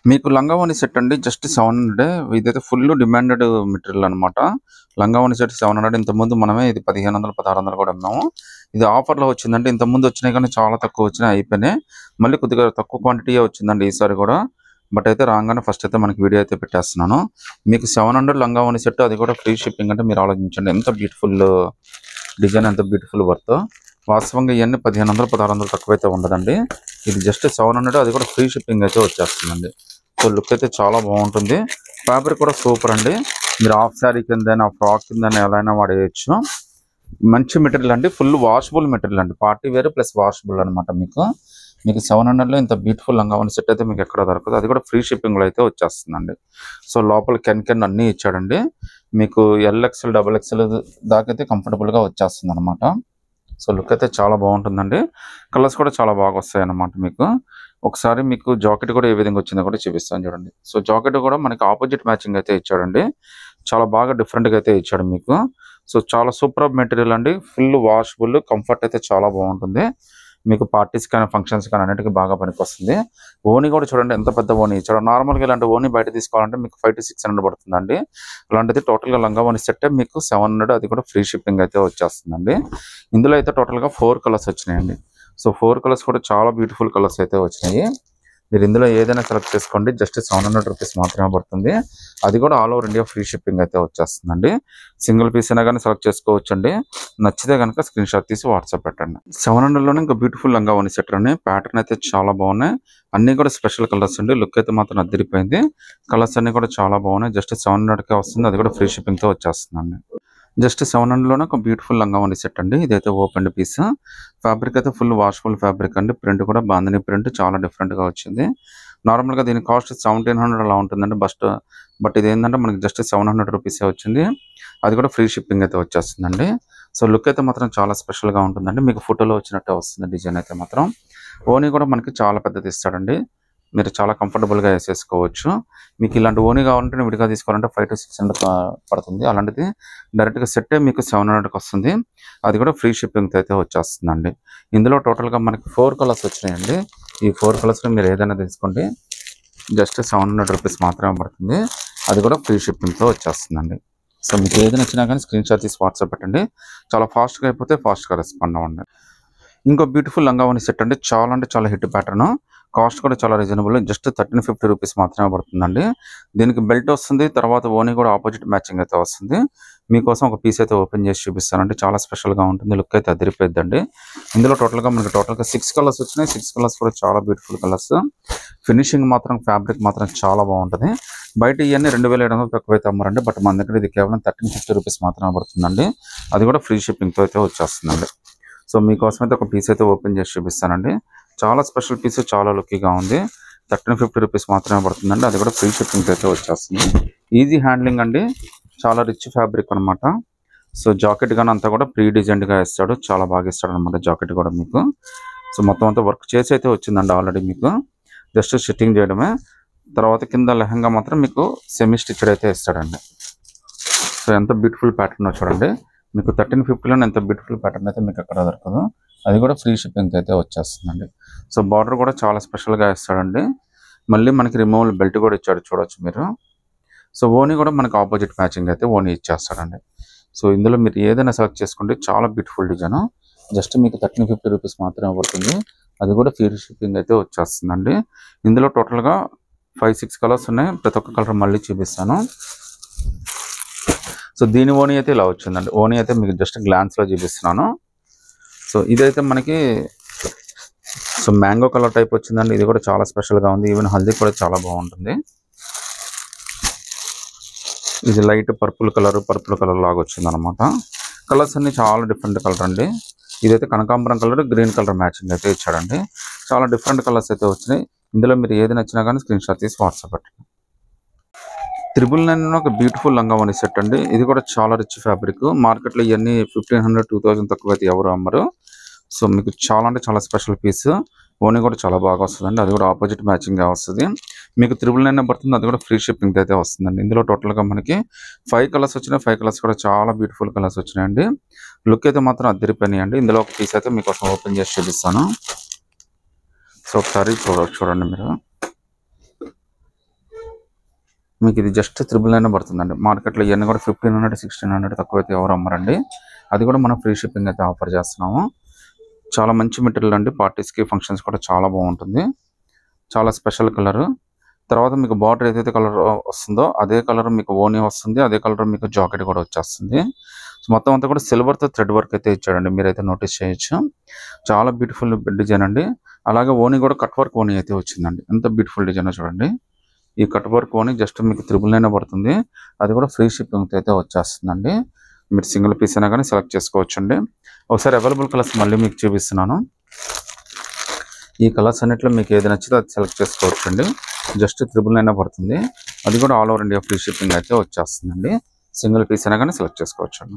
మీకు లంగావోణి సెట్ అండి జస్ట్ 700 ఇదైతే ఫుల్ డిమాండెడ్ మెటీరియల్ అనమాట. లంగావోణి సెట్ 700 ఇంతకుముందు మనమే ఇది 1500, 1600 కూడా అమ్మాము. ఇది ఆఫర్‌లో వచ్చిందంటే ఇంతకుముందు వచ్చినాయి కానీ చాలా తక్కువ వచ్చినాయి అయిపోయినాయి. మళ్ళీ కొద్దిగా తక్కువ క్వాంటిటీయే వచ్చిందండి ఈసారి కూడా. బట్ అయితే రాంగానే ఫస్ట్ అయితే మనకి వీడియో అయితే పెట్టేస్తున్నాను. మీకు 700 లంగావోణి సెట్ అది కూడా ఫ్రీ షిప్పింగ్ అంటే మీరు ఆలోచించండి ఎంత బ్యూటిఫుల్ డిజైన్, ఎంత బ్యూటిఫుల్ వర్త్. వాస్తవంగా ఇవన్నీ 1500, 1600 తక్కువైతే ఉండదండి. ఇది జస్ట్ 700 అది కూడా ఫ్రీ షిప్పింగ్ అయితే వచ్చేస్తుందండి. సో లుక్ అయితే చాలా బాగుంటుంది. ఫ్యాబ్రిక్ కూడా సూపర్ అండి. మీరు హాఫ్ శారీ కిందైనా ఫ్రాక్ కిందైనా ఎలా అయినా వాడేయచ్చు. మంచి మెటీరియల్ అండి, ఫుల్ వాషబుల్ మెటీరియల్ అండి, పార్టీ వేర్ ప్లస్ వాషబుల్ అనమాట. మీకు 700లో ఇంత బ్యూటిఫుల్ లంగావోణి సెట్ అయితే మీకు ఎక్కడ దొరకదు. అది కూడా ఫ్రీ షిప్పింగ్లో అయితే వచ్చేస్తుందండి. సో లోపల కెన్ అన్నీ ఇచ్చాడండి. మీకు ఎల్ఎక్స్ఎల్, డబుల్ ఎక్స్ఎల్ దాకా అయితే కంఫర్టబుల్గా వచ్చేస్తుంది అనమాట. సో లుక్ అయితే చాలా బాగుంటుందండి. కలర్స్ కూడా చాలా బాగా వస్తాయి అన్నమాట. మీకు ఒకసారి మీకు జాకెట్ కూడా ఏ విధంగా వచ్చిందో కూడా చూపిస్తాను చూడండి. సో జాకెట్ కూడా మనకి ఆపోజిట్ మ్యాచింగ్ అయితే ఇచ్చాడండి. చాలా బాగా డిఫరెంట్గా అయితే ఇచ్చాడు మీకు. సో చాలా సూపర్ మెటీరియల్ అండి, ఫుల్ వాషబుల్, కంఫర్ట్ అయితే చాలా బాగుంటుంది. మీకు పార్టీస్ కానీ ఫంక్షన్స్ కానీ అన్నిటికీ బాగా పనికొస్తుంది. ఓనీ కూడా చూడండి ఎంత పెద్ద ఓనీ ఇచ్చాడు. నార్మల్గా ఇలాంటి ఓనీ బయట తీసుకోవాలంటే మీకు 500 to 600 పడుతుందండి. అలాంటిది టోటల్గా లంగావోణి సెట్ మీకు 700, అది కూడా ఫ్రీ షిప్పింగ్ అయితే వచ్చేస్తుందండి. ఇందులో అయితే టోటల్గా 4 కలర్స్ వచ్చినాయండి. సో 4 కలర్స్ కూడా చాలా బ్యూటిఫుల్ కలర్స్ అయితే వచ్చినాయి. మీరు ఇందులో ఏదైనా సెలెక్ట్ చేసుకోండి. జస్ట్ 700 రూపీస్ మాత్రమే పడుతుంది. అది కూడా all over India free shipping అయితే వచ్చేస్తుందండి. సింగిల్ పీస్ అయినా కానీ సెలెక్ట్ చేసుకోవచ్చండి. నచ్చితే కనుక స్క్రీన్ షాట్ తీసి వాట్సాప్ పెట్టండి. 700లోనే ఇంకా బ్యూటిఫుల్ లంగావోణి సెట్ అండి. ప్యాటర్న్ అయితే చాలా బాగున్నాయి. అన్ని కూడా స్పెషల్ కలర్స్ అండి. లుక్ అయితే మాత్రం అదిరిపోయింది. కలర్స్ అన్ని కూడా చాలా బాగున్నాయి. జస్ట్ 700కే వస్తుంది. అది కూడా ఫ్రీ షిప్పింగ్తో వచ్చేస్తుందండి. జస్ట్ 700లోనే ఒక బ్యూటిఫుల్ లంగావోణి సెట్ అండి. ఇదైతే ఓపెన్ పీస్. ఫ్యాబ్రిక్ అయితే ఫుల్ వాషబుల్ ఫ్యాబ్రిక్ అండి. ప్రింట్ కూడా బాందిని ప్రింట్ చాలా డిఫరెంట్గా వచ్చింది. నార్మల్గా దీని కాస్ట్ 1700 అలా ఉంటుందండి. బట్ ఇది ఏంటంటే మనకి జస్ట్ 700 రూపీసే వచ్చింది. అది కూడా ఫ్రీ షిప్పింగ్ అయితే వచ్చేస్తుందండి. సో లుక్ అయితే మాత్రం చాలా స్పెషల్గా ఉంటుందండి. మీకు ఫోటోలో వచ్చినట్టే వస్తుంది డిజైన్ అయితే మాత్రం. ఓనీ కూడా మనకి చాలా పెద్దది ఇస్తాడండి. మీరు చాలా కంఫర్టబుల్గా వేసేసుకోవచ్చు. మీకు ఇలాంటి ఓనీ కావాలంటే విడిగా తీసుకోవాలంటే 500 to 600 పడుతుంది. అలాంటిది డైరెక్ట్గా సెట్టే మీకు 700కి వస్తుంది. అది కూడా ఫ్రీ షిప్పింగ్తో అయితే వచ్చేస్తుందండి. ఇందులో టోటల్గా మనకి 4 కలర్స్ వచ్చినాయండి. ఈ 4 కలర్స్లో మీరు ఏదైనా తీసుకోండి. జస్ట్ 700 రూపీస్ మాత్రమే పడుతుంది. అది కూడా ఫ్రీ షిప్పింగ్తో వచ్చేస్తుందండి. సో మీకు ఏది నచ్చినా కానీ స్క్రీన్ షాట్ తీసి వాట్సాప్ పెట్టండి. చాలా ఫాస్ట్గా అయిపోతే ఫాస్ట్గా రెస్పాండ్ అవ్వండి. ఇంకో బ్యూటిఫుల్ లంగావోణి సెట్ అంటే చాలా హిట్ ప్యాటర్న్. కాస్ట్ కూడా చాలా రీజనబుల్. జస్ట్ 1350 రూపీస్ మాత్రమే పడుతుందండి. దీనికి బెల్ట్ వస్తుంది, తర్వాత ఓనీ కూడా ఆపోజిట్ మ్యాచింగ్ అయితే వస్తుంది. మీకోసం ఒక పీస్ అయితే ఓపెన్ చేసి చూపిస్తానండి. చాలా స్పెషల్గా ఉంటుంది. లుక్ అయితే అదిరిపోద్దండి. ఇందులో టోటల్గా 6 కలర్స్ వచ్చినాయి. 6 కలర్స్ కూడా చాలా బ్యూటిఫుల్ కలర్స్. ఫినిషింగ్ మాత్రం, ఫ్యాబ్రిక్ మాత్రం చాలా బాగుంటుంది. బయట ఇవన్నీ 2700 తక్కువైతే అమ్మారండి. బట్ మన దగ్గర ఇది కేవలం 1350 రూపీస్ మాత్రమే పడుతుందండి. అది కూడా ఫ్రీ షిప్పింగ్తో అయితే వచ్చేస్తుందండి. సో మీకోసం అయితే ఒక పీస్ అయితే ఓపెన్ చేసి చూపిస్తానండి. చాలా స్పెషల్ పీస్, చాలా లుక్కీగా ఉంది. 1350 రూపీస్ మాత్రమే పడుతుందండి. అది కూడా ఫ్రీ షిప్పింగ్ అయితే వచ్చేస్తుంది. ఈజీ హ్యాండ్లింగ్ అండి. చాలా రిచ్ ఫ్యాబ్రిక్ అనమాట. సో జాకెట్ కానీ అంతా కూడా ప్రీ డిజైన్డ్గా ఇస్తాడు. చాలా బాగా ఇస్తాడు అనమాట జాకెట్ కూడా మీకు. సో మొత్తం అంతా వర్క్ చేసి అయితే వచ్చిందండి ఆల్రెడీ. మీకు జస్ట్ స్టిచ్చింగ్ చేయడమే. తర్వాత కింద లెహంగా మాత్రం మీకు సెమీ స్టిచ్డ్ అయితే ఇస్తాడండి. సో ఎంత బ్యూటిఫుల్ ప్యాటర్న్ చూడండి. మీకు 1350లోనే ఎంత బ్యూటిఫుల్ ప్యాటర్న్ అయితే మీకు ఎక్కడ దొరకదు. అది కూడా ఫ్రీ షిప్పింగ్ అయితే వచ్చేస్తుందండి. సో బార్డర్ కూడా చాలా స్పెషల్గా ఇస్తాడండి. మళ్ళీ మనకి రిమూవల్ బెల్ట్ కూడా ఇచ్చాడు, చూడొచ్చు మీరు. సో ఓనీ కూడా మనకి ఆపోజిట్ మ్యాచింగ్ అయితే ఓనీ ఇచ్చేస్తాడండి. సో ఇందులో మీరు ఏదైనా సెలెక్ట్ చేసుకోండి. చాలా బ్యూటిఫుల్ డిజైన్. జస్ట్ మీకు 1350 రూపీస్ మాత్రమే పడుతుంది. అది కూడా ఫ్రీ షిప్పింగ్ అయితే వచ్చేస్తుందండి. ఇందులో టోటల్గా 5-6 కలర్స్ ఉన్నాయి. ప్రతి ఒక్క కలర్ మళ్ళీ చూపిస్తాను. సో దీని ఓనీ అయితే ఇలా వచ్చిందండి. ఓనీ అయితే మీకు జస్ట్ గ్లాన్స్లో చూపిస్తున్నాను. సో ఇదైతే మనకి మ్యాంగో కలర్ టైప్ వచ్చిందండి. ఇది కూడా చాలా స్పెషల్గా ఉంది. ఈవెన్ హల్దీ కూడా చాలా బాగుంటుంది. ఇది లైట్ పర్పుల్ కలర్ లాగా వచ్చింది అనమాట. కలర్స్ అన్ని చాలా డిఫరెంట్ కలర్ అండి. ఇదైతే కనకాంబరం కలర్, గ్రీన్ కలర్ మ్యాచింగ్ అయితే ఇచ్చాడండి. చాలా డిఫరెంట్ కలర్స్ అయితే వచ్చినాయి. ఇందులో మీరు ఏది నచ్చినా కానీ స్క్రీన్ షాట్ తీసి వాట్సాప్ పెట్టండి. 999 ఒక బ్యూటిఫుల్ లంగావోణి సెట్ అండి. ఇది కూడా చాలా రిచ్ ఫ్యాబ్రిక్. మార్కెట్లో ఇవన్నీ 1500, 2000 తక్కువ అయితే ఎవరు అమ్మరు. సో మీకు చాలా స్పెషల్ పీస్. ఓనీ కూడా చాలా బాగా వస్తుందండి. అది కూడా ఆపోజిట్ మ్యాచింగ్గా వస్తుంది. మీకు 999 పడుతుంది. అది కూడా ఫ్రీ షిప్పింగ్ అయితే వస్తుందండి. ఇందులో టోటల్గా మనకి 5 కలర్స్ వచ్చినాయి. 5 కలర్స్ కూడా చాలా బ్యూటిఫుల్ కలర్స్ వచ్చినాయండి. లుక్ అయితే మాత్రం అదిరిపోయినాయండి. ఇందులో ఒక పీస్ అయితే మీకోసం ఓపెన్ చేసి చూపిస్తాను. సో ఒకసారి చూడండి మీరు. మీకు ఇది జస్ట్ 999 పడుతుందండి. మార్కెట్లో ఇవన్నీ కూడా 1500, 1600 తక్కువైతే ఎవరు అమ్మరండి. అది కూడా మనం ఫ్రీ షిప్పింగ్ అయితే ఆఫర్ చేస్తున్నాము. చాలా మంచి మెటీరియల్ అండి. పార్టీస్కి ఫంక్షన్స్ కూడా చాలా బాగుంటుంది. చాలా స్పెషల్ కలర్. తర్వాత మీకు బార్డర్ ఏదైతే కలర్ వస్తుందో అదే కలర్ మీకు ఓనీ వస్తుంది. అదే కలర్ మీకు జాకెట్ కూడా వచ్చేస్తుంది. మొత్తం అంతా కూడా సిల్వర్తో థ్రెడ్ వర్క్ అయితే ఇచ్చాడండి. మీరైతే నోటీస్ చేయొచ్చు. చాలా బ్యూటిఫుల్ డిజైన్ అండి. అలాగే ఓనీ కూడా కట్ వర్క్ ఓనీ అయితే వచ్చిందండి. ఎంత బ్యూటిఫుల్ డిజైన్ చూడండి. ఈ కట్ వర్క్ ఓనీ జస్ట్ మీకు 999 పడుతుంది. అది కూడా ఫ్రీ షిప్పింగ్ అయితే వచ్చేస్తుందండి. మీరు సింగిల్ పీస్ అయినా కానీ సెలెక్ట్ చేసుకోవచ్చండి. ఒకసారి అవైలబుల్ కలర్స్ మళ్ళీ మీకు చూపిస్తున్నాను. ఈ కలర్స్ అన్నిట్లో మీకు ఏది నచ్చితే అది సెలెక్ట్ చేసుకోవచ్చండి. జస్ట్ 999 పడుతుంది. అది కూడా all over India free shipping అయితే వచ్చేస్తుందండి. సింగిల్ పీస్ అయినా కానీ సెలెక్ట్ చేసుకోవచ్చండి.